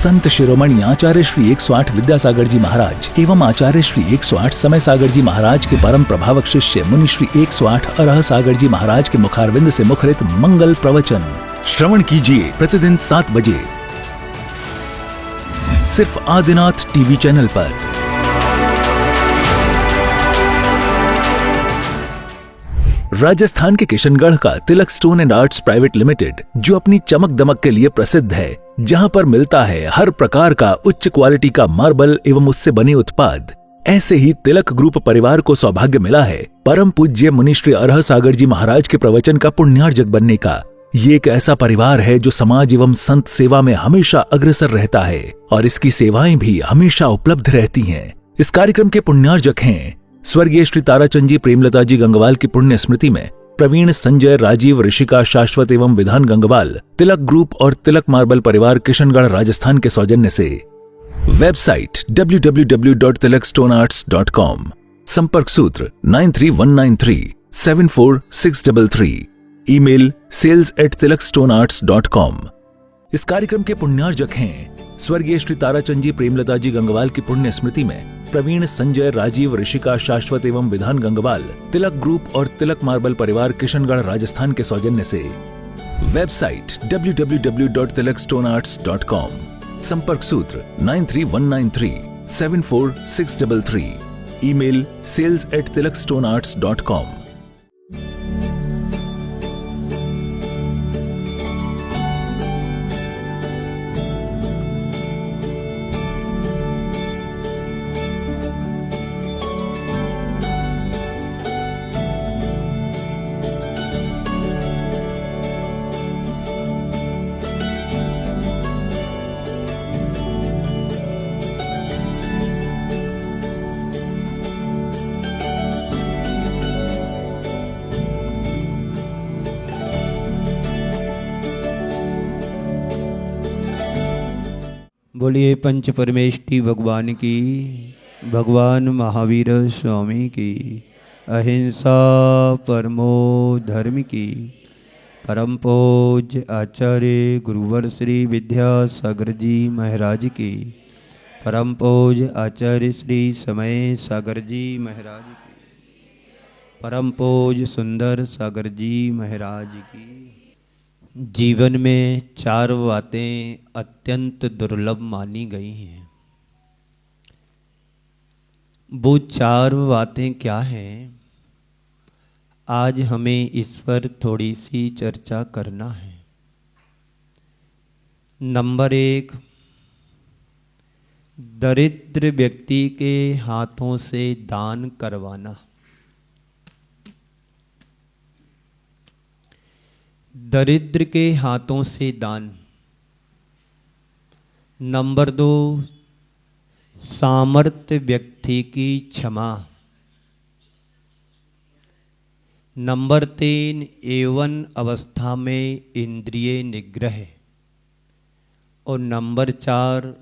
संत शिरोमणि आचार्य श्री 108 विद्यासागर जी महाराज एवं आचार्य श्री 108 समय सागर जी महाराज के परम प्रभावक शिष्य मुनि श्री 108 अरह सागर जी महाराज के मुखारविंद से मुखरित मंगल प्रवचन श्रवण कीजिए प्रतिदिन 7 बजे सिर्फ आदिनाथ टीवी चैनल पर। राजस्थान के किशनगढ़ का Tilak stone and arts private limited, जो अपनी चमक दमक के लिए प्रसिद्ध है, जहां पर मिलता है हर प्रकार का उच्च क्वालिटी का मार्बल एवं उससे बने उत्पाद, ऐसे ही तिलक ग्रुप परिवार को सौभाग्य मिला है परम पूज्य मुनि श्री अरह सागर जी महाराज के प्रवचन का पुण्यार्जक बनने का। ये एक ऐसा परिवार है जो समाज एवं संत सेवा में हमेशा अग्रसर रहता है और इसकी सेवाएं भी हमेशा उपलब्ध रहती हैं। इस कार्यक्रम के पुण्यार्जक हैं स्वर्गीय श्री ताराचंद जी प्रेमलता जी गंगवाल की पुण्य स्मृति में प्रवीण संजय राजीव ऋषिका शाश्वत एवं विधान गंगवाल तिलक ग्रुप और तिलक मार्बल परिवार किशनगढ़ राजस्थान के सौजन्य से। वेबसाइट www.tilakstonearts.com, संपर्क सूत्र 9319374633, ईमेल sales@tilakstonearts.com। इस कार्यक्रम के पुण्यार्जक हैं स्वर्गीय श्री ताराचंद जी प्रेमलता जी गंगवाल की पुण्य स्मृति में प्रवीण संजय राजीव ऋषिका शाश्वत एवं विधान गंगवाल तिलक ग्रुप और तिलक मार्बल परिवार किशनगढ़ राजस्थान के सौजन्य से। वेबसाइट www.tilakstonearts.com, संपर्क सूत्र 9319374633, ईमेल sales@tilakstonearts.com। बोलिए पंच परमेष्टि भगवान की, भगवान महावीर स्वामी की, अहिंसा परमो धर्म की। परम पूज्य आचार्य गुरुवर श्री विद्यासागर जी महाराज की, परम पूज्य आचार्य श्री समय सागर जी महाराज की, परम पूज्य सुंदर सागर जी महाराज की। जीवन में 4 बातें अत्यंत दुर्लभ मानी गई हैं। वो 4 बातें क्या हैं, आज हमें इस पर थोड़ी सी चर्चा करना है। नंबर 1, दरिद्र व्यक्ति के हाथों से दान करवाना। दरिद्र के हाथों से दान। नंबर 2, सामर्थ्य व्यक्ति की क्षमा। नंबर 3, यौवन अवस्था में इंद्रिय निग्रह। और नंबर 4,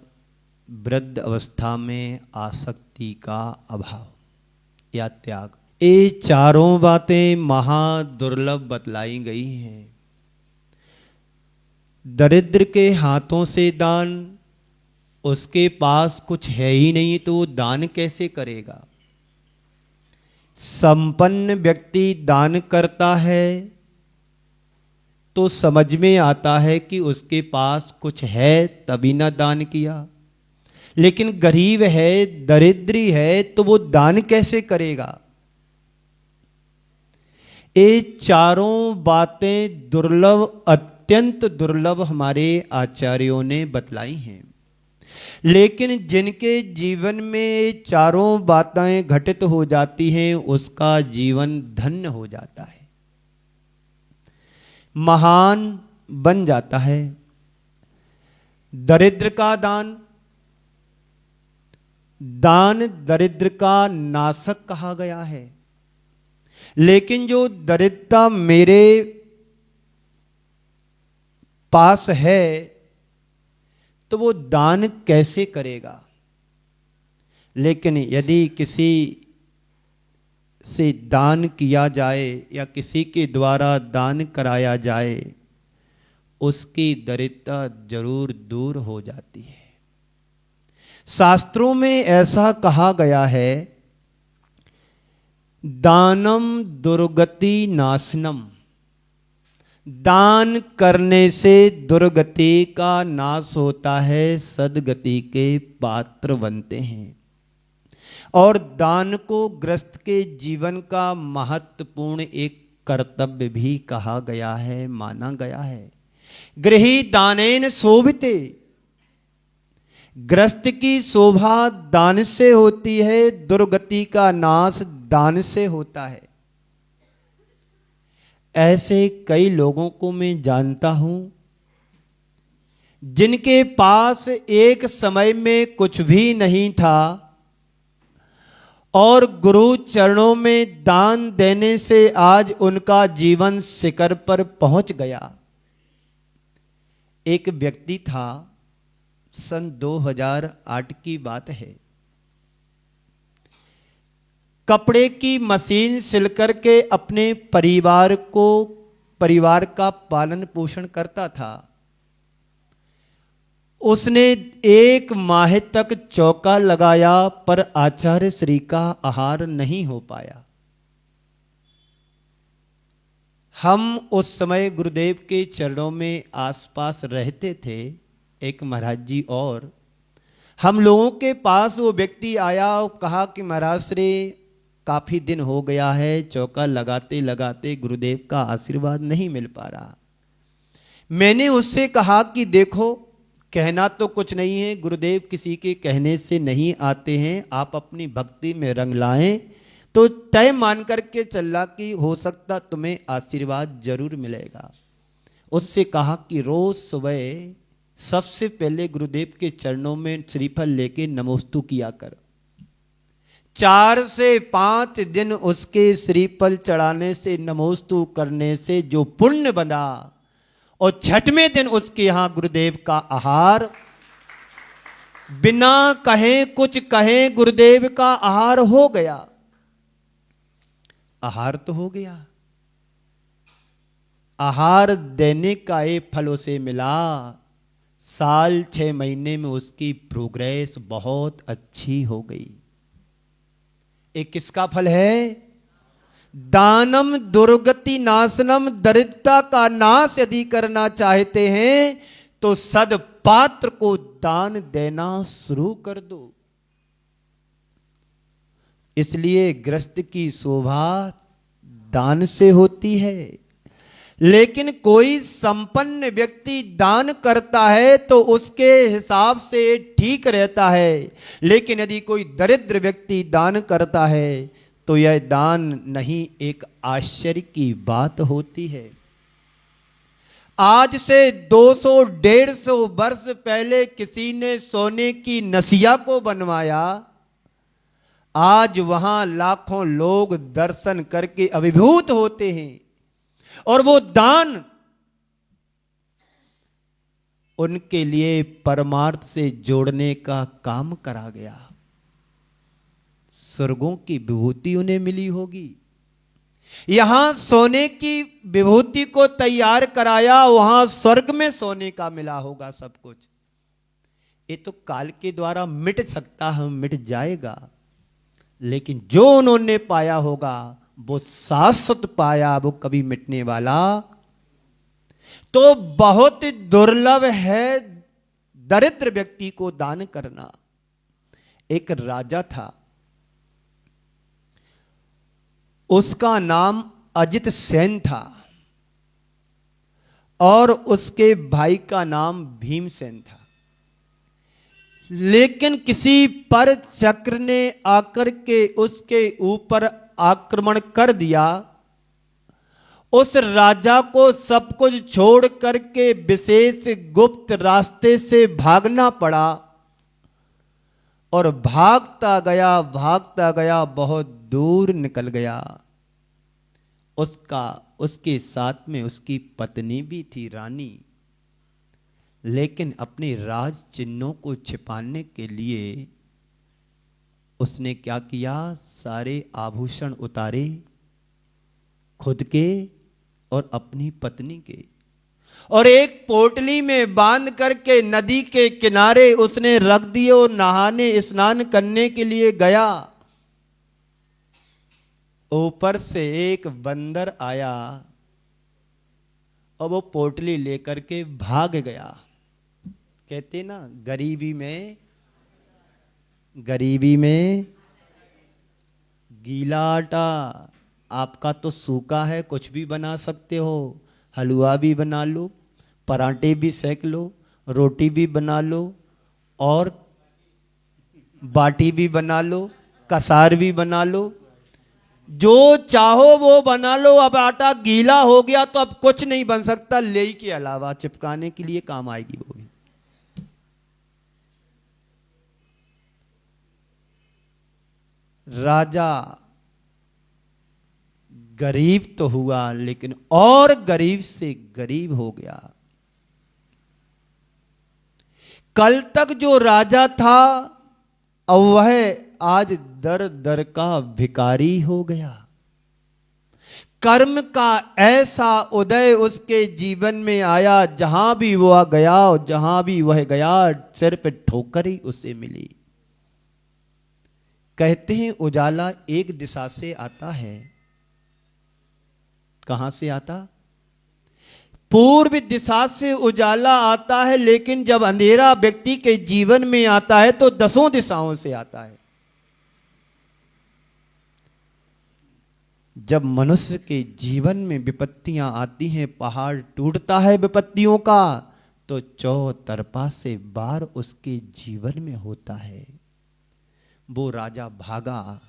वृद्ध अवस्था में आसक्ति का अभाव या त्याग। ये चारों बातें महादुर्लभ बतलाई गई हैं। दरिद्र के हाथों से दान, उसके पास कुछ है ही नहीं तो वो दान कैसे करेगा। संपन्न व्यक्ति दान करता है तो समझ में आता है कि उसके पास कुछ है तभी ना दान किया, लेकिन गरीब है, दरिद्री है, तो वो दान कैसे करेगा। ये चारों बातें दुर्लभ, अत्यंत दुर्लभ हमारे आचार्यों ने बतलाई हैं। लेकिन जिनके जीवन में चारों बातें घटित हो जाती हैं, उसका जीवन धन्य हो जाता है, महान बन जाता है। दरिद्र का दान, दान दरिद्र का नाशक कहा गया है। लेकिन जो दरिद्रता मेरे पास है तो वो दान कैसे करेगा। लेकिन यदि किसी से दान किया जाए या किसी के द्वारा दान कराया जाए, उसकी दरिद्रता जरूर दूर हो जाती है। शास्त्रों में ऐसा कहा गया है, दानम दुर्गति नाशनम, दान करने से दुर्गति का नाश होता है, सदगति के पात्र बनते हैं। और दान को ग्रस्त के जीवन का महत्वपूर्ण एक कर्तव्य भी कहा गया है, माना गया है। गृही दानेन शोभिते, ग्रस्त की शोभा दान से होती है, दुर्गति का नाश दान से होता है। ऐसे कई लोगों को मैं जानता हूं जिनके पास एक समय में कुछ भी नहीं था और गुरु चरणों में दान देने से आज उनका जीवन शिखर पर पहुंच गया। एक व्यक्ति था, सन 2008 की बात है, कपड़े की मशीन सिल करके अपने परिवार का पालन पोषण करता था। उसने 1 माह तक चौका लगाया पर आचार्य श्री का आहार नहीं हो पाया। हम उस समय गुरुदेव के चरणों में आसपास रहते थे, एक महाराज जी, और हम लोगों के पास वो व्यक्ति आया और कहा कि महाराज श्री काफी दिन हो गया है, चौका लगाते लगाते गुरुदेव का आशीर्वाद नहीं मिल पा रहा। मैंने उससे कहा कि देखो, कहना तो कुछ नहीं है, गुरुदेव किसी के कहने से नहीं आते हैं, आप अपनी भक्ति में रंग लाएं तो तय मान करके चला कि हो सकता तुम्हें आशीर्वाद जरूर मिलेगा। उससे कहा कि रोज सुबह सबसे पहले गुरुदेव के चरणों में श्रीफल लेके नमोस्तु किया कर। 4 से 5 दिन उसके श्रीफल चढ़ाने से, नमोस्तु करने से जो पुण्य बना, और 6वें दिन उसके यहां गुरुदेव का आहार, बिना कहे कुछ कहे गुरुदेव का आहार हो गया। आहार तो हो गया, आहार देने का एक फल उसे मिला। साल 6 महीने में उसकी प्रोग्रेस बहुत अच्छी हो गई। एक किसका फल है? दानम दुर्गति नाशनम, दरिद्रता का नाश यदि करना चाहते हैं तो सदपात्र को दान देना शुरू कर दो। इसलिए ग्रस्त की शोभा दान से होती है। लेकिन कोई संपन्न व्यक्ति दान करता है तो उसके हिसाब से ठीक रहता है, लेकिन यदि कोई दरिद्र व्यक्ति दान करता है तो यह दान नहीं, एक आश्चर्य की बात होती है। आज से 200-150 वर्ष पहले किसी ने सोने की नसिया को बनवाया, आज वहां लाखों लोग दर्शन करके अभिभूत होते हैं, और वो दान उनके लिए परमार्थ से जोड़ने का काम करा गया। स्वर्गों की विभूति उन्हें मिली होगी। यहां सोने की विभूति को तैयार कराया, वहां स्वर्ग में सोने का मिला होगा सब कुछ। ये तो काल के द्वारा मिट सकता है, मिट जाएगा, लेकिन जो उन्होंने पाया होगा वो शाश्वत पाया, वो कभी मिटने वाला तो बहुत दुर्लभ है दरिद्र व्यक्ति को दान करना। एक राजा था, उसका नाम अजित सेन था और उसके भाई का नाम भीमसेन था। लेकिन किसी पर चक्र ने आकर के उसके ऊपर आक्रमण कर दिया। उस राजा को सब कुछ छोड़ करके विशेष गुप्त रास्ते से भागना पड़ा, और भागता गया बहुत दूर निकल गया। उसके साथ में उसकी पत्नी भी थी, रानी। लेकिन अपने राज चिन्हों को छिपाने के लिए उसने क्या किया? सारे आभूषण उतारे, खुद के और अपनी पत्नी के, और एक पोटली में बांध करके नदी के किनारे उसने रख दिए और नहाने स्नान करने के लिए गया। ऊपर से एक बंदर आया और वो पोटली लेकर के भाग गया। कहते ना गरीबी में गीला आटा। आपका तो सूखा है, कुछ भी बना सकते हो, हलवा भी बना लो, पराठे भी सेक लो, रोटी भी बना लो और बाटी भी बना लो, कसार भी बना लो, जो चाहो वो बना लो। अब आटा गीला हो गया तो अब कुछ नहीं बन सकता, लेई के अलावा चिपकाने के लिए काम आएगी वो भी। राजा गरीब तो हुआ लेकिन और गरीब से गरीब हो गया। कल तक जो राजा था अब वह आज दर दर का भिखारी हो गया। कर्म का ऐसा उदय उसके जीवन में आया, जहां भी वह गया और जहां भी वह गया सिर पे ठोकर ही उसे मिली। कहते हैं उजाला एक दिशा से आता है। कहां से आता? पूर्व दिशा से उजाला आता है, लेकिन जब अंधेरा व्यक्ति के जीवन में आता है तो 10 दिशाओं से आता है। जब मनुष्य के जीवन में विपत्तियां आती हैं, पहाड़ टूटता है विपत्तियों का, तो चौतरफा से वार उसके जीवन में होता है। वो राजा भागा,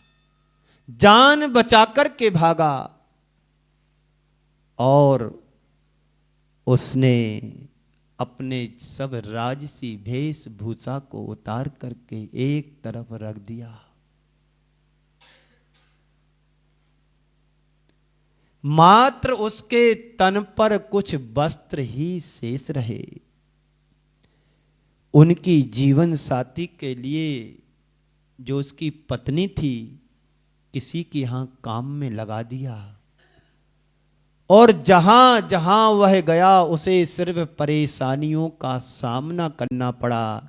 जान बचाकर के भागा और उसने अपने सब राजसी वेशभूषा को उतार करके एक तरफ रख दिया। मात्र उसके तन पर कुछ वस्त्र ही शेष रहे। उनकी जीवन साथी के लिए जो उसकी पत्नी थी, किसी के यहां काम में लगा दिया और जहां जहां वह गया उसे सिर्फ परेशानियों का सामना करना पड़ा,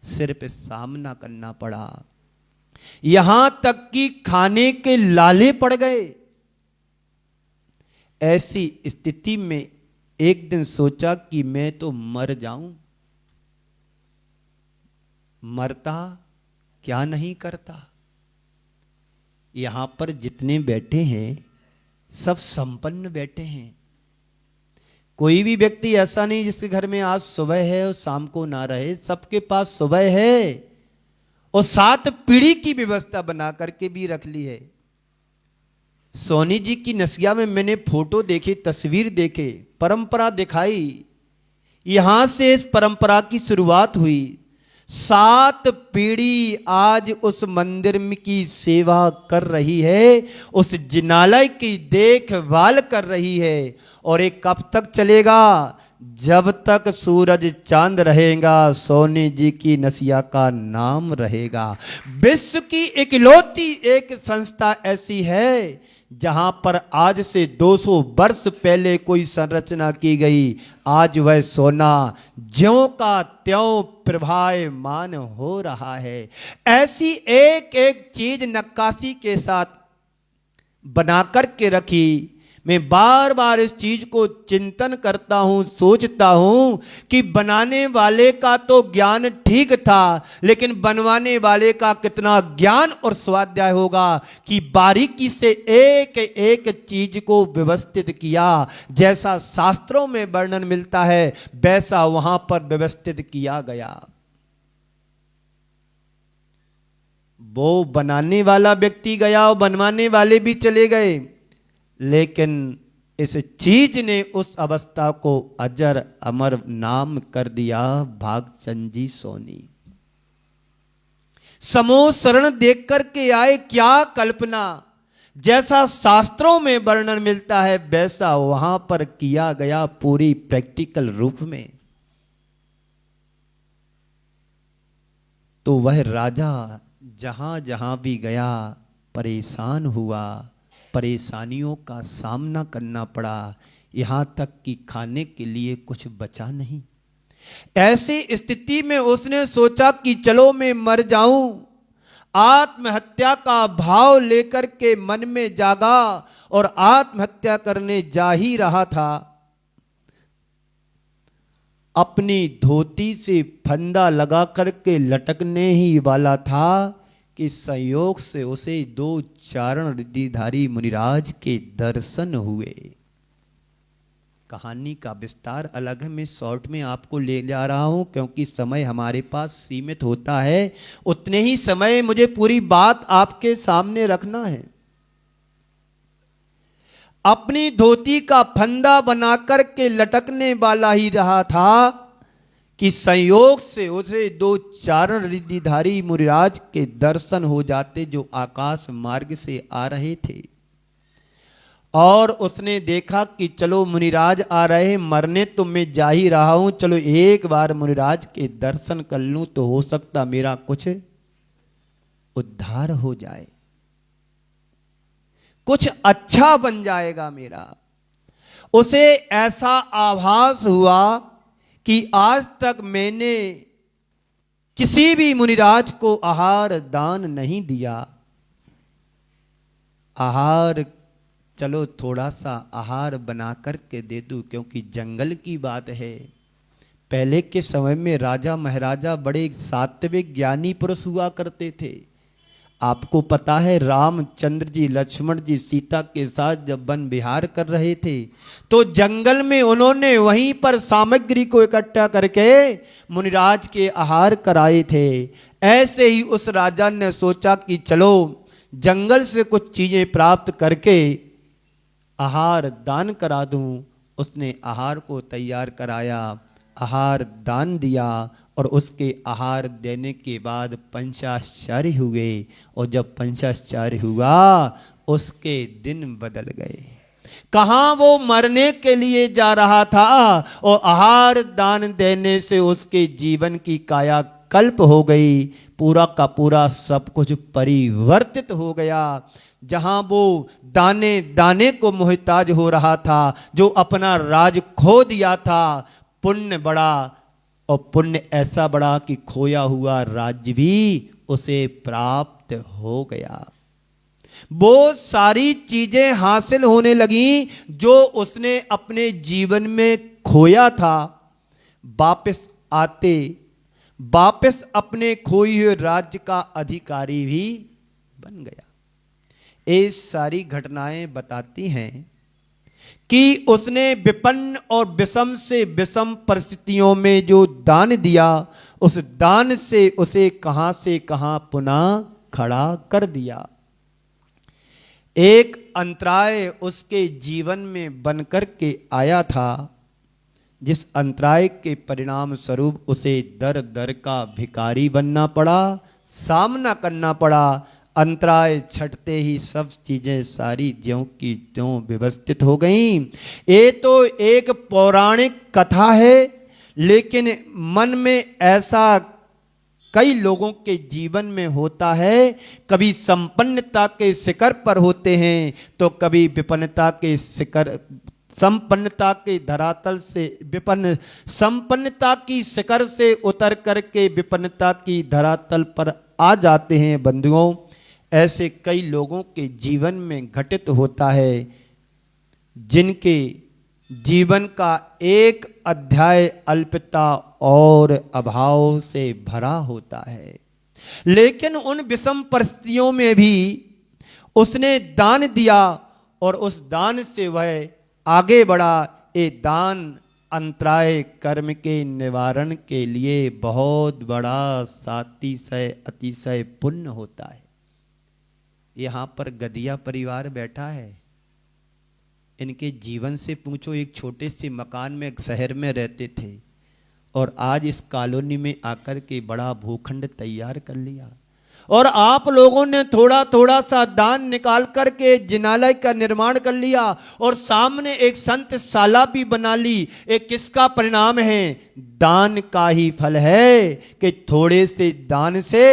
सिर्फ सामना करना पड़ा। यहां तक कि खाने के लाले पड़ गए। ऐसी स्थिति में एक दिन सोचा कि मैं तो मर जाऊं। मरता क्या नहीं करता। यहां पर जितने बैठे हैं सब संपन्न बैठे हैं। कोई भी व्यक्ति ऐसा नहीं जिसके घर में आज सुबह है और शाम को ना रहे। सबके पास सुबह है और 7 पीढ़ी की व्यवस्था बना करके भी रख ली है। सोनी जी की नसिया में मैंने फोटो देखे, तस्वीर देखे, परंपरा दिखाई। यहां से इस परंपरा की शुरुआत हुई। 7 पीढ़ी आज उस मंदिर की सेवा कर रही है, उस जिनालय की देखभाल कर रही है। और ये कब तक चलेगा? जब तक सूरज चांद रहेगा, सोनी जी की नसिया का नाम रहेगा। विश्व की इकलौती एक संस्था ऐसी है जहां पर आज से 200 वर्ष पहले कोई संरचना की गई, आज वह सोना ज्यों का त्यों प्रभायमान हो रहा है। ऐसी एक एक चीज नक्काशी के साथ बना करके रखी। मैं बार बार इस चीज को चिंतन करता हूं, सोचता हूं कि बनाने वाले का तो ज्ञान ठीक था, लेकिन बनवाने वाले का कितना ज्ञान और स्वाध्याय होगा कि बारीकी से एक एक चीज को व्यवस्थित किया। जैसा शास्त्रों में वर्णन मिलता है वैसा वहां पर व्यवस्थित किया गया। वो बनाने वाला व्यक्ति गया और बनवाने वाले भी चले गए, लेकिन इस चीज ने उस अवस्था को अजर अमर नाम कर दिया, भागचंद जी सोनी। समूह शरण देख करके आए, क्या कल्पना। जैसा शास्त्रों में वर्णन मिलता है वैसा वहां पर किया गया, पूरी प्रैक्टिकल रूप में। तो वह राजा जहां जहां भी गया परेशान हुआ, परेशानियों का सामना करना पड़ा। यहां तक कि खाने के लिए कुछ बचा नहीं। ऐसी स्थिति में उसने सोचा कि चलो मैं मर जाऊं। आत्महत्या का भाव लेकर के मन में जागा और आत्महत्या करने जा ही रहा था। अपनी धोती से फंदा लगा करके लटकने ही वाला था कि संयोग से उसे 2 चारण रिद्धिधारी मुनिराज के दर्शन हुए। कहानी का विस्तार अलग है, मैं शॉर्ट में आपको ले जा रहा हूं क्योंकि समय हमारे पास सीमित होता है। उतने ही समय मुझे पूरी बात आपके सामने रखना है। अपनी धोती का फंदा बनाकर के लटकने वाला ही रहा था कि संयोग से उसे 2 चारण रिद्धिधारी मुनिराज के दर्शन हो जाते जो आकाश मार्ग से आ रहे थे। और उसने देखा कि चलो मुनिराज आ रहे, मरने तो मैं जा ही रहा हूं, चलो एक बार मुनिराज के दर्शन कर लूं तो हो सकता मेरा कुछ उद्धार हो जाए, कुछ अच्छा बन जाएगा मेरा। उसे ऐसा आभास हुआ कि आज तक मैंने किसी भी मुनिराज को आहार दान नहीं दिया। आहार चलो थोड़ा सा आहार बना करके दे दूं, क्योंकि जंगल की बात है। पहले के समय में राजा महाराजा बड़े सात्विक ज्ञानी पुरुष हुआ करते थे। आपको पता है रामचंद्र जी लक्ष्मण जी सीता के साथ जब वन विहार कर रहे थे तो जंगल में उन्होंने वहीं पर सामग्री को इकट्ठा करके मुनिराज के आहार कराए थे। ऐसे ही उस राजा ने सोचा कि चलो जंगल से कुछ चीजें प्राप्त करके आहार दान करा दूं। उसने आहार को तैयार कराया, आहार दान दिया और उसके आहार देने के बाद पंचाश्चर्य हुए। और जब पंचाश्चर्य हुआ उसके दिन बदल गए। कहां वो मरने के लिए जा रहा था और आहार दान देने से उसके जीवन की काया कल्प हो गई। पूरा का पूरा सब कुछ परिवर्तित हो गया। जहां वो दाने दाने को मोहताज हो रहा था, जो अपना राज खो दिया था, पुण्य बड़ा और पुण्य ऐसा बड़ा कि खोया हुआ राज्य भी उसे प्राप्त हो गया। वो सारी चीजें हासिल होने लगी जो उसने अपने जीवन में खोया था। वापस आते वापस अपने खोए हुए राज्य का अधिकारी भी बन गया। ये सारी घटनाएं बताती हैं कि उसने विपन्न और विषम से विषम परिस्थितियों में जो दान दिया, उस दान से उसे कहां से कहां पुनः खड़ा कर दिया। एक अंतराय उसके जीवन में बनकर के आया था, जिस अंतराय के परिणाम स्वरूप उसे दर दर का भिखारी बनना पड़ा, सामना करना पड़ा। अंतराय छटते ही सब चीजें सारी ज्यों की त्यों व्यवस्थित हो गईं। ये तो एक पौराणिक कथा है, लेकिन मन में ऐसा कई लोगों के जीवन में होता है। कभी संपन्नता के शिखर पर होते हैं तो कभी विपन्नता के शिखर, संपन्नता के धरातल से विपन्न, संपन्नता की शिखर से उतर करके विपन्नता की धरातल पर आ जाते हैं। बंधुओं, ऐसे कई लोगों के जीवन में घटित होता है, जिनके जीवन का एक अध्याय अल्पता और अभाव से भरा होता है, लेकिन उन विषम परिस्थितियों में भी उसने दान दिया और उस दान से वह आगे बढ़ा। ये दान अंतराय कर्म के निवारण के लिए बहुत बड़ा सातिशय अतिशय पुण्य होता है। यहाँ पर गदिया परिवार बैठा है, इनके जीवन से पूछो। एक छोटे से मकान में शहर में रहते थे और आज इस कॉलोनी में आकर के बड़ा भूखंड तैयार कर लिया। और आप लोगों ने थोड़ा थोड़ा सा दान निकाल करके जिनालय का निर्माण कर लिया और सामने एक संत शाला भी बना ली। एक किसका परिणाम है? दान का ही फल है कि थोड़े से दान से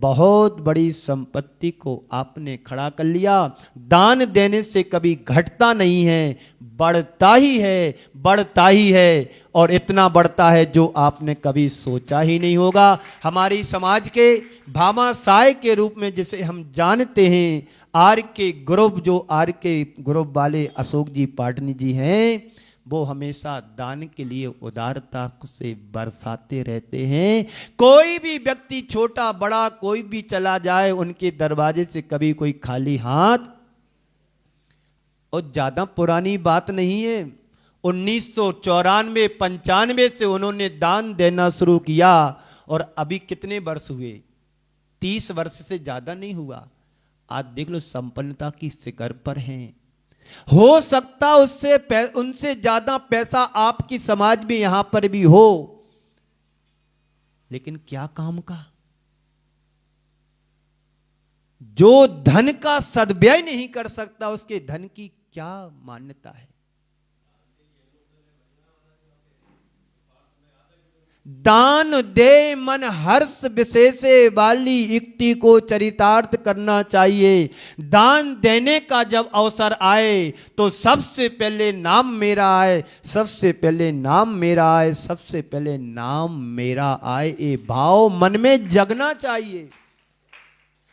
बहुत बड़ी संपत्ति को आपने खड़ा कर लिया। दान देने से कभी घटता नहीं है, बढ़ता ही है, बढ़ता ही है, और इतना बढ़ता है जो आपने कभी सोचा ही नहीं होगा। हमारी समाज के भामाशाह के रूप में जिसे हम जानते हैं, आर के ग्रुप वाले अशोक जी पाटनी जी हैं, वो हमेशा दान के लिए उदारता से बरसाते रहते हैं। कोई भी व्यक्ति छोटा बड़ा कोई भी चला जाए, उनके दरवाजे से कभी कोई खाली हाथ, और ज्यादा पुरानी बात नहीं है, 1994-95 से उन्होंने दान देना शुरू किया, और अभी कितने वर्ष हुए? 30 वर्ष से ज्यादा नहीं हुआ। आज देख लो, संपन्नता की शिखर पर हैं। हो सकता उनसे ज्यादा पैसा आपकी समाज में यहां पर भी हो, लेकिन क्या काम का? जो धन का सद्व्यय नहीं कर सकता, उसके धन की क्या मान्यता है? दान दे मन हर्ष विशेषे वाली युक्ति को चरितार्थ करना चाहिए। दान देने का जब अवसर आए तो सबसे पहले नाम मेरा आए, सबसे पहले नाम मेरा आए, सबसे पहले नाम मेरा आए, ये भाव मन में जगना चाहिए।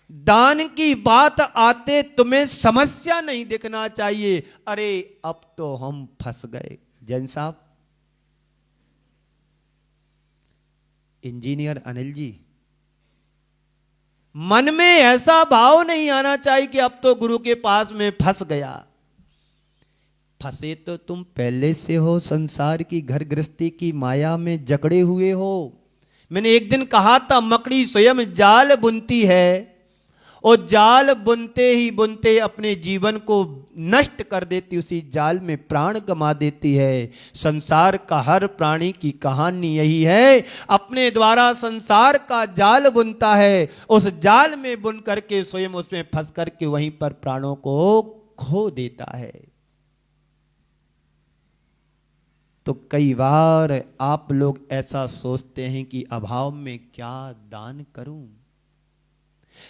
दान की बात आते तुम्हें समस्या नहीं दिखना चाहिए, अरे अब तो हम फंस गए। जैन साहब, इंजीनियर अनिल जी, मन में ऐसा भाव नहीं आना चाहिए कि अब तो गुरु के पास में फंस गया। फंसे तो तुम पहले से हो, संसार की घर गृहस्थी की माया में जकड़े हुए हो। मैंने एक दिन कहा था, मकड़ी स्वयं जाल बुनती है, और जाल बुनते ही बुनते अपने जीवन को नष्ट कर देती, उसी जाल में प्राण गमा देती है। संसार का हर प्राणी की कहानी यही है, अपने द्वारा संसार का जाल बुनता है, उस जाल में बुन करके स्वयं उसमें फंस करके वहीं पर प्राणों को खो देता है। तो कई बार आप लोग ऐसा सोचते हैं कि अभाव में क्या दान करूं।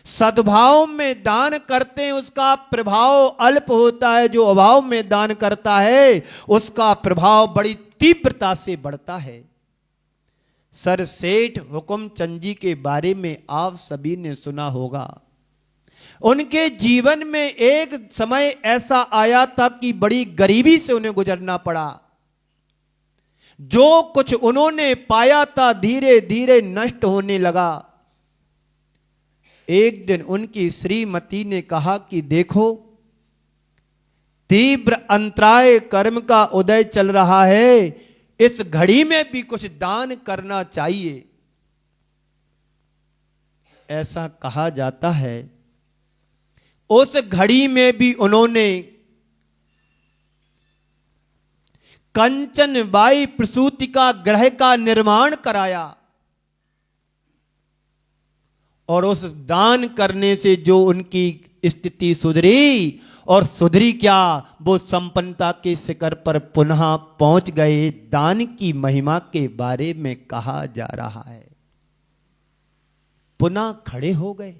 सद्भाव में दान करते हैं, उसका प्रभाव अल्प होता है। जो अभाव में दान करता है उसका प्रभाव बड़ी तीव्रता से बढ़ता है। सर सेठ हुकुमचंद जी के बारे में आप सभी ने सुना होगा। उनके जीवन में एक समय ऐसा आया था कि बड़ी गरीबी से उन्हें गुजरना पड़ा। जो कुछ उन्होंने पाया था धीरे धीरे नष्ट होने लगा। एक दिन उनकी श्रीमती ने कहा कि देखो, तीव्र अंतराय कर्म का उदय चल रहा है, इस घड़ी में भी कुछ दान करना चाहिए। ऐसा कहा जाता है। उस घड़ी में भी उन्होंने कंचन बाई प्रसूति का ग्रह का निर्माण कराया, और उस दान करने से जो उनकी स्थिति सुधरी, और सुधरी क्या, वो संपन्नता के शिखर पर पुनः पहुंच गए। दान की महिमा के बारे में कहा जा रहा है। पुनः खड़े हो गए।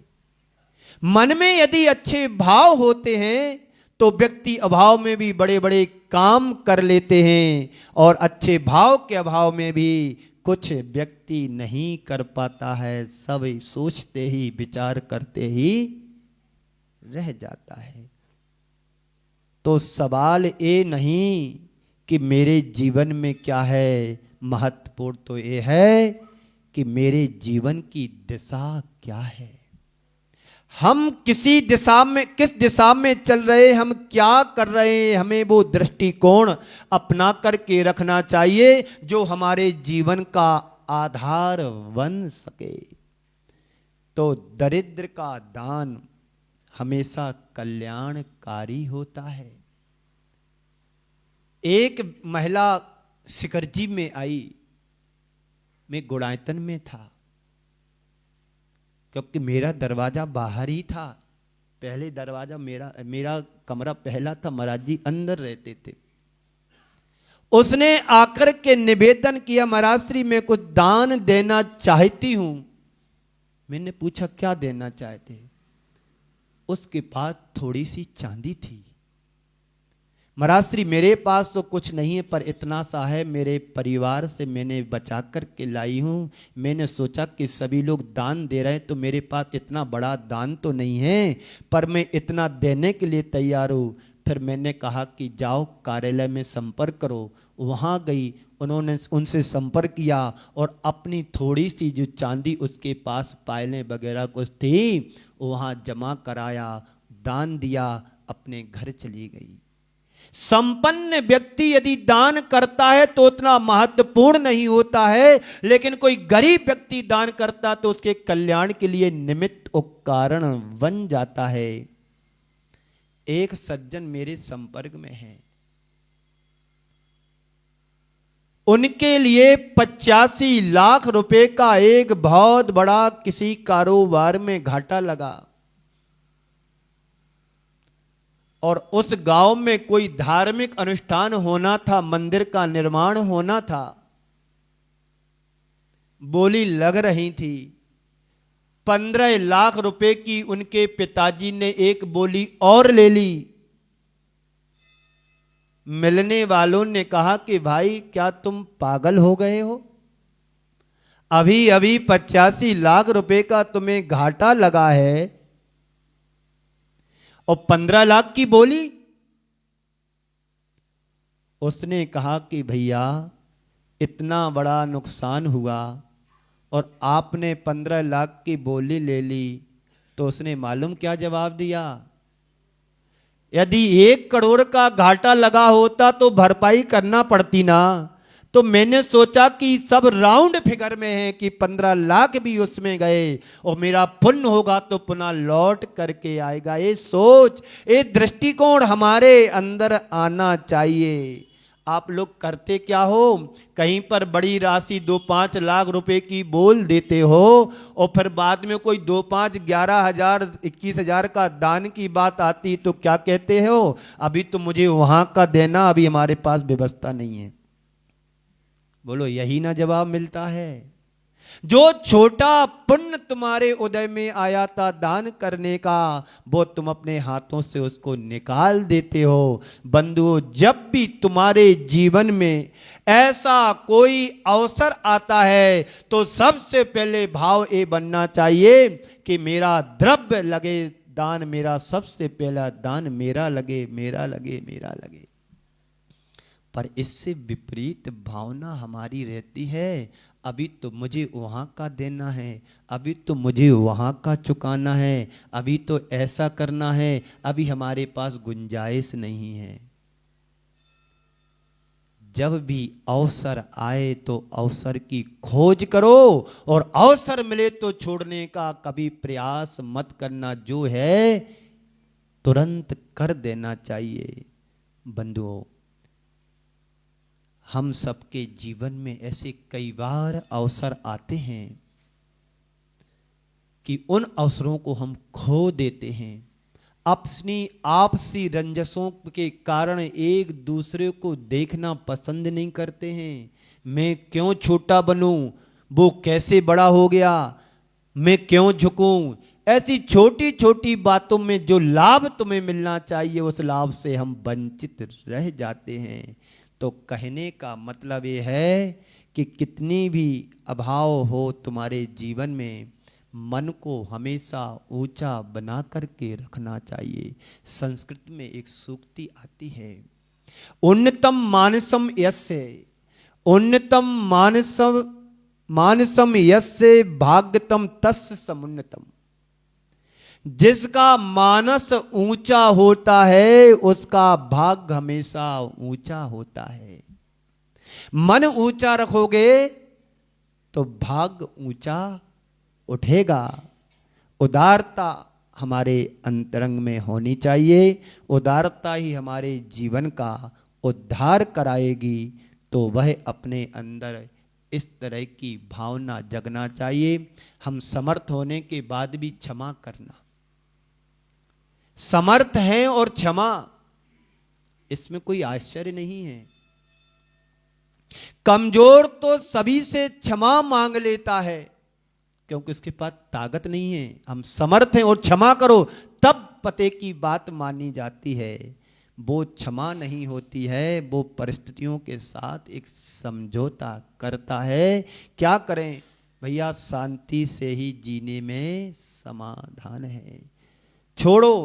मन में यदि अच्छे भाव होते हैं तो व्यक्ति अभाव में भी बड़े बड़े काम कर लेते हैं, और अच्छे भाव के अभाव में भी कुछ व्यक्ति नहीं कर पाता है। सब सोचते ही विचार करते ही रह जाता है। तो सवाल ये नहीं कि मेरे जीवन में क्या है, महत्वपूर्ण तो ये है कि मेरे जीवन की दिशा क्या है। हम किस दिशा में चल रहे, हम क्या कर रहे हैं, हमें वो दृष्टिकोण अपना करके रखना चाहिए जो हमारे जीवन का आधार बन सके। तो दरिद्र का दान हमेशा कल्याणकारी होता है। एक महिला सिकरजी में आई, मैं गुड़ायतन में था, क्योंकि मेरा दरवाजा बाहर ही था। पहले दरवाजा मेरा कमरा पहला था, महाराज जी अंदर रहते थे। उसने आकर के निवेदन किया, महाराज श्री मैं कुछ दान देना चाहती हूं। मैंने पूछा क्या देना चाहते? उसके पास थोड़ी सी चांदी थी। महाराज श्री मेरे पास तो कुछ नहीं है, पर इतना सा है, मेरे परिवार से मैंने बचा कर के लाई हूं। मैंने सोचा कि सभी लोग दान दे रहे हैं तो मेरे पास इतना बड़ा दान तो नहीं है, पर मैं इतना देने के लिए तैयार हूं। फिर मैंने कहा कि जाओ कार्यालय में संपर्क करो। वहां गई, उन्होंने उनसे संपर्क किया और अपनी थोड़ी सी जो चांदी उसके पास पायलें वगैरह कुछ थी वहां जमा कराया, दान दिया, अपने घर चली गई। संपन्न व्यक्ति यदि दान करता है तो उतना महत्वपूर्ण नहीं होता है, लेकिन कोई गरीब व्यक्ति दान करता तो उसके कल्याण के लिए निमित्त और कारण बन जाता है। एक सज्जन मेरे संपर्क में हैं, उनके लिए 85 लाख रुपए का एक बहुत बड़ा किसी कारोबार में घाटा लगा और उस गांव में कोई धार्मिक अनुष्ठान होना था, मंदिर का निर्माण होना था। बोली लग रही थी। 15 लाख रुपए की उनके पिताजी ने एक बोली और ले ली। मिलने वालों ने कहा कि भाई क्या तुम पागल हो गए हो? अभी अभी 85 लाख रुपए का तुम्हें घाटा लगा है और 15 लाख की बोली। उसने कहा कि भैया इतना बड़ा नुकसान हुआ और आपने 15 लाख की बोली ले ली। तो उसने मालूम क्या जवाब दिया? यदि 1 करोड़ का घाटा लगा होता तो भरपाई करना पड़ती ना। तो मैंने सोचा कि सब राउंड फिगर में है कि 15 लाख भी उसमें गए और मेरा पुण्य होगा तो पुनः लौट करके आएगा। ये सोच, ये दृष्टिकोण हमारे अंदर आना चाहिए। आप लोग करते क्या हो? कहीं पर बड़ी राशि 2-5 लाख रुपए की बोल देते हो और फिर बाद में कोई 2-5 11,000 21,000 का दान की बात आती तो क्या कहते हो? अभी तो मुझे वहां का देना, अभी हमारे पास व्यवस्था नहीं है। बोलो यही ना जवाब मिलता है। जो छोटा पुण्य तुम्हारे उदय में आया था दान करने का, वो तुम अपने हाथों से उसको निकाल देते हो। बंधुओं, जब भी तुम्हारे जीवन में ऐसा कोई अवसर आता है तो सबसे पहले भाव ये बनना चाहिए कि मेरा द्रव्य लगे दान, मेरा सबसे पहला दान मेरा लगे, मेरा लगे, मेरा लगे। पर इससे विपरीत भावना हमारी रहती है, अभी तो मुझे वहाँ का देना है, अभी तो मुझे वहाँ का चुकाना है, अभी तो ऐसा करना है, अभी हमारे पास गुंजाइश नहीं है। जब भी अवसर आए तो अवसर की खोज करो और अवसर मिले तो छोड़ने का कभी प्रयास मत करना। जो है तुरंत कर देना चाहिए। बंधुओं, हम सबके जीवन में ऐसे कई बार अवसर आते हैं कि उन अवसरों को हम खो देते हैं। अपनी आपसी रंजसों के कारण एक दूसरे को देखना पसंद नहीं करते हैं। मैं क्यों छोटा बनूं, वो कैसे बड़ा हो गया, मैं क्यों झुकूं। ऐसी छोटी छोटी बातों में जो लाभ तुम्हें मिलना चाहिए उस लाभ से हम वंचित रह जाते हैं। तो कहने का मतलब ये है कि कितनी भी अभाव हो तुम्हारे जीवन में, मन को हमेशा ऊंचा बना करके रखना चाहिए। संस्कृत में एक सूक्ति आती है, उन्नतम मानसम यस्य, उन्नतम मानसम यस्य भाग्यतम तस्य समुन्नतम। जिसका मानस ऊंचा होता है उसका भाग्य हमेशा ऊंचा होता है। मन ऊंचा रखोगे तो भाग्य ऊंचा उठेगा। उदारता हमारे अंतरंग में होनी चाहिए। उदारता ही हमारे जीवन का उद्धार कराएगी। तो वह अपने अंदर इस तरह की भावना जगना चाहिए। हम समर्थ होने के बाद भी क्षमा करना। समर्थ हैं और क्षमा, इसमें कोई आश्चर्य नहीं है। कमजोर तो सभी से क्षमा मांग लेता है, क्योंकि उसके पास ताकत नहीं है। हम समर्थ हैं और क्षमा करो तब पते की बात मानी जाती है। वो क्षमा नहीं होती है, वो परिस्थितियों के साथ एक समझौता करता है। क्या करें भैया, शांति से ही जीने में समाधान है। छोड़ो,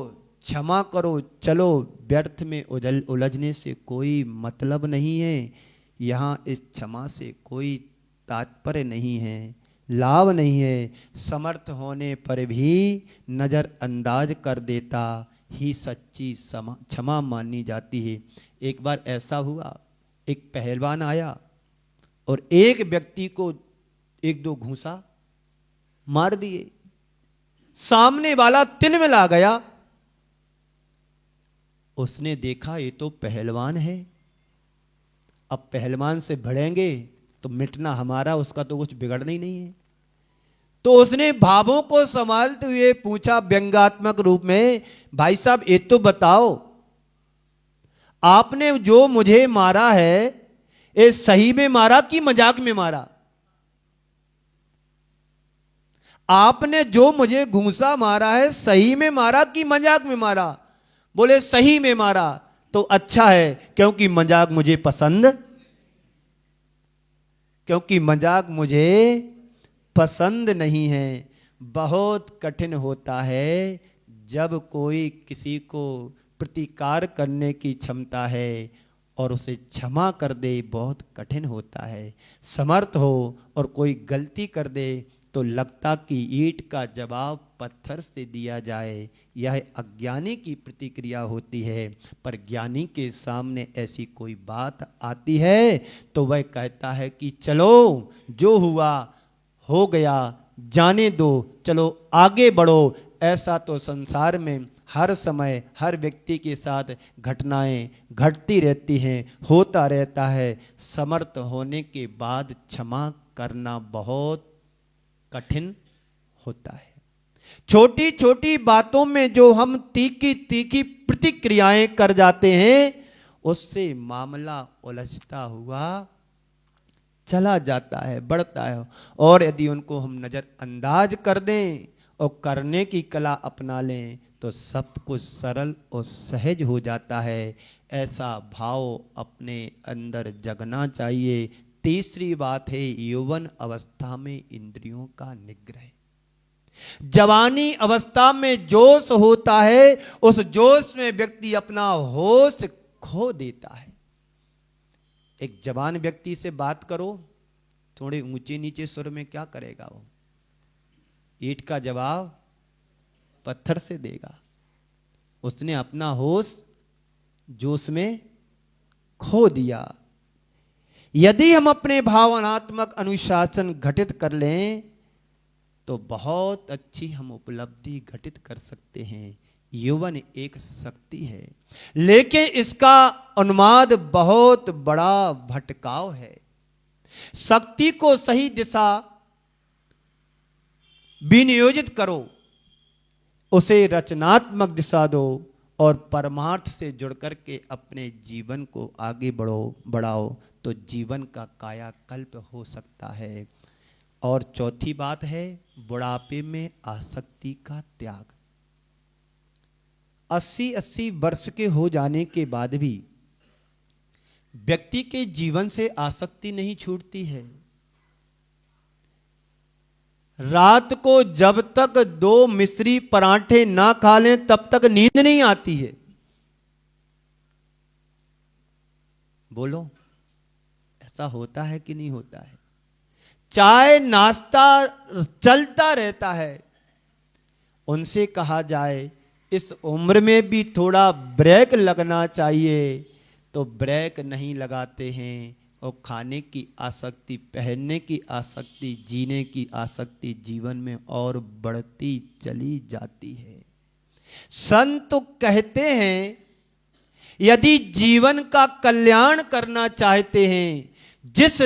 क्षमा करो, चलो, व्यर्थ में उलझने से कोई मतलब नहीं है। यहाँ इस क्षमा से कोई तात्पर्य नहीं है, लाभ नहीं है। समर्थ होने पर भी नज़रअंदाज कर देता ही सच्ची क्षमा मानी जाती है। एक बार ऐसा हुआ, एक पहलवान आया और एक व्यक्ति को एक दो घूंसा मार दिए। सामने वाला तिलमिला गया। उसने देखा ये तो पहलवान है, अब पहलवान से भिड़ेंगे तो मिटना हमारा, उसका तो कुछ बिगड़ना ही नहीं है। तो उसने भावों को संभालते हुए पूछा व्यंग्यात्मक रूप में, भाई साहब ये तो बताओ, आपने जो मुझे मारा है ये सही में मारा कि मजाक में मारा? आपने जो मुझे घूंसा मारा है सही में मारा कि मजाक में मारा? बोले सही में मारा। तो अच्छा है, क्योंकि मजाक मुझे पसंद नहीं है। बहुत कठिन होता है जब कोई किसी को प्रतिकार करने की क्षमता है और उसे क्षमा कर दे, बहुत कठिन होता है। समर्थ हो और कोई गलती कर दे तो लगता कि ईंट का जवाब पत्थर से दिया जाए। यह अज्ञानी की प्रतिक्रिया होती है, पर ज्ञानी के सामने ऐसी कोई बात आती है तो वह कहता है कि चलो, जो हुआ हो गया, जाने दो, चलो आगे बढ़ो। ऐसा तो संसार में हर समय हर व्यक्ति के साथ घटनाएं घटती रहती हैं, होता रहता है। समर्थ होने के बाद क्षमा करना बहुत कठिन होता है। छोटी छोटी बातों में जो हम तीखी तीखी प्रतिक्रियाएं कर जाते हैं, उससे मामला उलझता हुआ चला जाता है, बढ़ता है। और यदि उनको हम नजरअंदाज कर दें और करने की कला अपना लें तो सब कुछ सरल और सहज हो जाता है। ऐसा भाव अपने अंदर जगना चाहिए। तीसरी बात है यौवन अवस्था में इंद्रियों का निग्रह। जवानी अवस्था में जोश होता है, उस जोश में व्यक्ति अपना होश खो देता है। एक जवान व्यक्ति से बात करो थोड़े ऊंचे नीचे सुर में, क्या करेगा वो? ईंट का जवाब पत्थर से देगा। उसने अपना होश जोश में खो दिया। यदि हम अपने भावनात्मक अनुशासन घटित कर लें तो बहुत अच्छी हम उपलब्धि घटित कर सकते हैं। यौवन एक शक्ति है, लेकिन इसका उन्माद बहुत बड़ा भटकाव है। शक्ति को सही दिशा विनियोजित करो, उसे रचनात्मक दिशा दो और परमार्थ से जुड़ करके अपने जीवन को आगे बढ़ाओ तो जीवन का कायाकल्प हो सकता है। और चौथी बात है बुढ़ापे में आसक्ति का त्याग। 80-80 वर्ष के हो जाने के बाद भी व्यक्ति के जीवन से आसक्ति नहीं छूटती है। रात को जब तक 2 मिश्री पराठे ना खा लें तब तक नींद नहीं आती है। बोलो, ऐसा होता है कि नहीं होता है? चाय नाश्ता चलता रहता है। उनसे कहा जाए इस उम्र में भी थोड़ा ब्रेक लगना चाहिए तो ब्रेक नहीं लगाते हैं और खाने की आसक्ति, पहनने की आसक्ति, जीने की आसक्ति जीवन में और बढ़ती चली जाती है। संत तो कहते हैं यदि जीवन का कल्याण करना चाहते हैं, जिस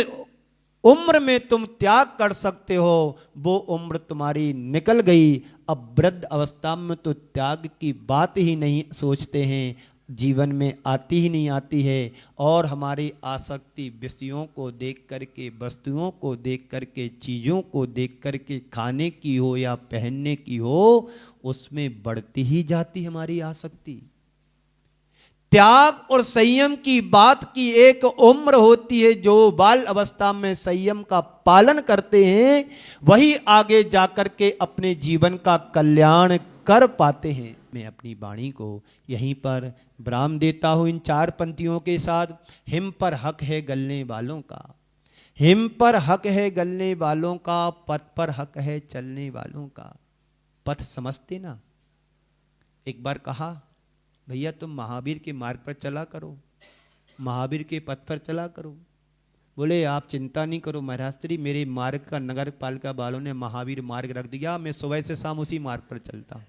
उम्र में तुम त्याग कर सकते हो वो उम्र तुम्हारी निकल गई। अब वृद्ध अवस्था में तो त्याग की बात ही नहीं सोचते हैं। जीवन में आती ही नहीं आती है, और हमारी आसक्ति विषयों को देख करके, वस्तुओं को देख करके, चीज़ों को देख करके, खाने की हो या पहनने की हो, उसमें बढ़ती ही जाती हमारी आसक्ति। त्याग और संयम की बात की एक उम्र होती है, जो बाल अवस्था में संयम का पालन करते हैं वही आगे जाकर के अपने जीवन का कल्याण कर पाते हैं। मैं अपनी वाणी को यहीं पर विराम देता हूं इन 4 पंक्तियों के साथ। हिम पर हक है गलने वालों का, हिम पर हक है गलने वालों का, पथ पर हक है चलने वालों का। पथ समझते ना? एक बार कहा, भैया तुम महावीर के मार्ग पर चला करो, महावीर के पथ पर चला करो। बोले आप चिंता नहीं करो महाराज श्री, मेरे मार्ग का नगर पालिका वालों ने महावीर मार्ग रख दिया, मैं सुबह से शाम उसी मार्ग पर चलता हूं,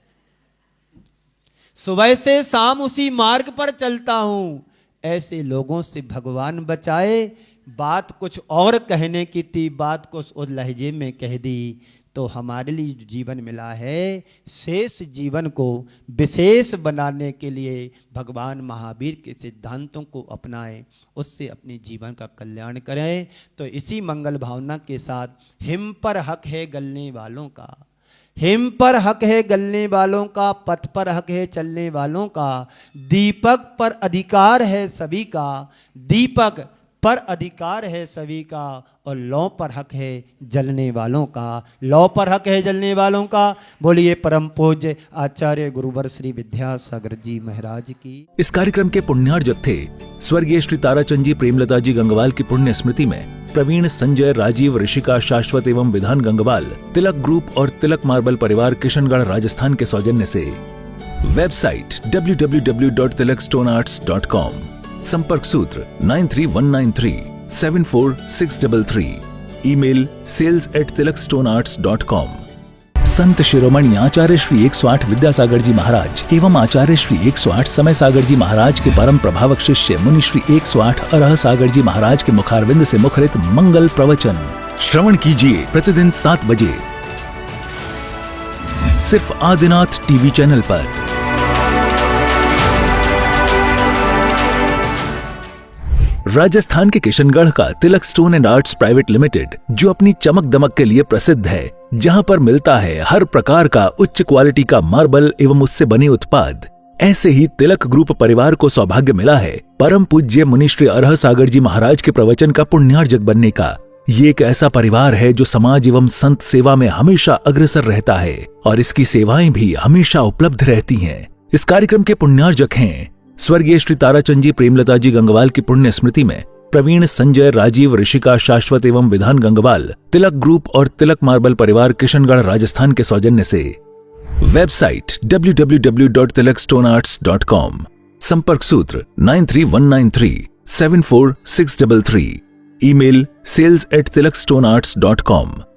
सुबह से शाम उसी मार्ग पर चलता हूं। ऐसे लोगों से भगवान बचाए। बात कुछ और कहने की थी, बात कुछ उस लहजे में कह दी, तो हमारे लिए जो जीवन मिला है, शेष जीवन को विशेष बनाने के लिए भगवान महावीर के सिद्धांतों को अपनाएं, उससे अपने जीवन का कल्याण करें। तो इसी मंगल भावना के साथ हिम पर हक है गलने वालों का, हिम पर हक है गलने वालों का, पथ पर हक है चलने वालों का, दीपक पर अधिकार है सभी का, दीपक पर अधिकार है सभी का, और लौ पर हक है जलने वालों का, लौ पर हक है जलने वालों का। बोलिए परम पूज्य आचार्य गुरुवर श्री विद्यासागर जी महाराज की। इस कार्यक्रम के पुण्यार्जक थे स्वर्गीय श्री ताराचंद जी प्रेमलता जी गंगवाल की पुण्य स्मृति में प्रवीण, संजय, राजीव, ऋषिका, शाश्वत एवं विधान गंगवाल, तिलक ग्रुप और तिलक मार्बल परिवार किशनगढ़ राजस्थान के सौजन्य से। वेबसाइट www.tilakstonearts.com, संपर्क सूत्र 9319374633, ईमेल sales@tilakstonearts.com। संत शिरोमणि आचार्य श्री 108 विद्यासागर जी महाराज एवं आचार्य श्री 108 समय सागर जी महाराज के परम प्रभावक शिष्य मुनि श्री 108 अरह सागर जी महाराज के मुखारविंद से मुखरित मंगल प्रवचन श्रवण कीजिए प्रतिदिन 7 बजे सिर्फ आदिनाथ टीवी चैनल पर। राजस्थान के किशनगढ़ का Tilak stone and arts private limited, जो अपनी चमक दमक के लिए प्रसिद्ध है, जहां पर मिलता है हर प्रकार का उच्च क्वालिटी का मार्बल एवं उससे बने उत्पाद, ऐसे ही तिलक ग्रुप परिवार को सौभाग्य मिला है परम पूज्य मुनि श्री अरह सागर जी महाराज के प्रवचन का पुण्यार्जक बनने का। ये एक ऐसा परिवार है जो समाज एवं संत सेवा में हमेशा अग्रसर रहता है और इसकी सेवाएं भी हमेशा उपलब्ध रहती हैं। इस कार्यक्रम के पुण्यार्जक हैं स्वर्गीय श्री ताराचंद जी प्रेमलता जी गंगवाल की पुण्य स्मृति में प्रवीण, संजय, राजीव, ऋषिका, शाश्वत एवं विधान गंगवाल, तिलक ग्रुप और तिलक मार्बल परिवार किशनगढ़ राजस्थान के सौजन्य से। वेबसाइट www.tilakstonearts.com, संपर्क सूत्र 9319374633, ईमेल sales@tilakstonearts.com।